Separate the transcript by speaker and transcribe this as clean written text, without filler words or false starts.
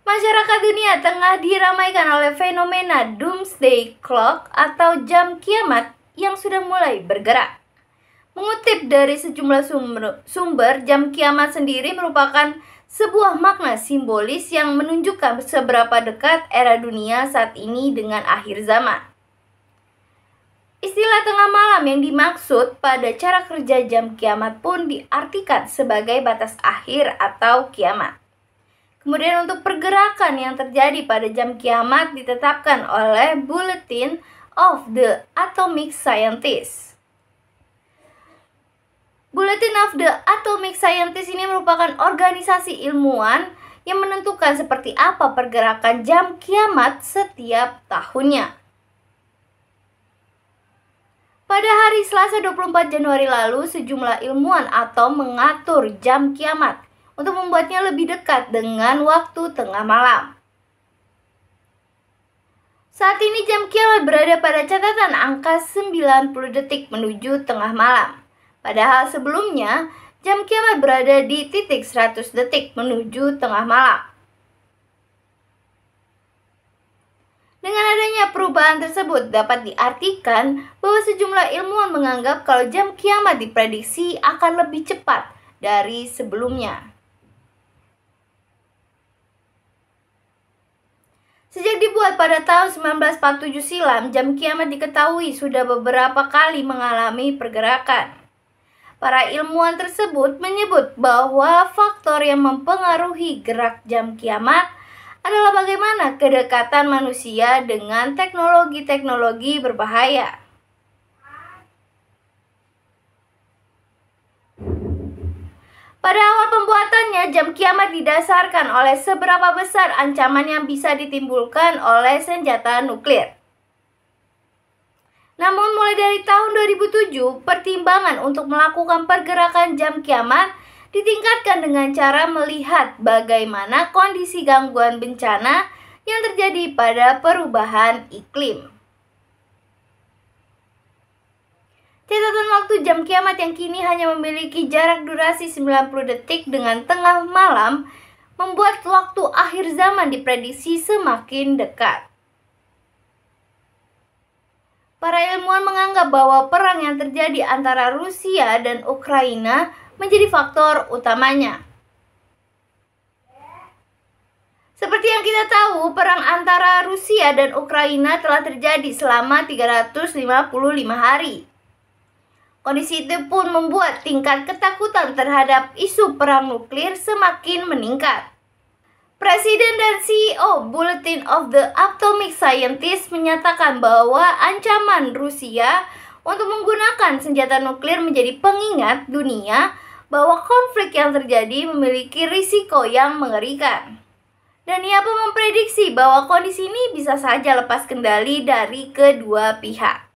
Speaker 1: Masyarakat dunia tengah diramaikan oleh fenomena Doomsday Clock atau jam kiamat yang sudah mulai bergerak. Mengutip dari sejumlah sumber, jam kiamat sendiri merupakan sebuah makna simbolis yang menunjukkan seberapa dekat era dunia saat ini dengan akhir zaman. Istilah tengah malam yang dimaksud pada cara kerja jam kiamat pun diartikan sebagai batas akhir atau kiamat. Kemudian untuk pergerakan yang terjadi pada jam kiamat ditetapkan oleh Bulletin of the Atomic Scientists. Bulletin of the Atomic Scientists ini merupakan organisasi ilmuwan yang menentukan seperti apa pergerakan jam kiamat setiap tahunnya. Pada hari Selasa 24 Januari lalu, sejumlah ilmuwan atom mengatur jam kiamat untuk membuatnya lebih dekat dengan waktu tengah malam. Saat ini jam kiamat berada pada catatan angka 90 detik menuju tengah malam. Padahal sebelumnya, jam kiamat berada di titik 100 detik menuju tengah malam. Dengan adanya perubahan tersebut dapat diartikan bahwa sejumlah ilmuwan menganggap kalau jam kiamat diprediksi akan lebih cepat dari sebelumnya. Sejak dibuat pada tahun 1947 silam, jam kiamat diketahui sudah beberapa kali mengalami pergerakan. Para ilmuwan tersebut menyebut bahwa faktor yang mempengaruhi gerak jam kiamat adalah bagaimana kedekatan manusia dengan teknologi-teknologi berbahaya. Pada awal pembuatannya, jam kiamat didasarkan oleh seberapa besar ancaman yang bisa ditimbulkan oleh senjata nuklir. Namun mulai dari tahun 2007, pertimbangan untuk melakukan pergerakan jam kiamat ditingkatkan dengan cara melihat bagaimana kondisi gangguan bencana yang terjadi pada perubahan iklim. Catatan waktu jam kiamat yang kini hanya memiliki jarak durasi 90 detik dengan tengah malam membuat waktu akhir zaman diprediksi semakin dekat. Para ilmuwan menganggap bahwa perang yang terjadi antara Rusia dan Ukraina menjadi faktor utamanya. Seperti yang kita tahu, perang antara Rusia dan Ukraina telah terjadi selama 355 hari. Kondisi itu pun membuat tingkat ketakutan terhadap isu perang nuklir semakin meningkat. Presiden dan CEO Bulletin of the Atomic Scientists menyatakan bahwa ancaman Rusia untuk menggunakan senjata nuklir menjadi pengingat dunia bahwa konflik yang terjadi memiliki risiko yang mengerikan. Dan ia pun memprediksi bahwa kondisi ini bisa saja lepas kendali dari kedua pihak.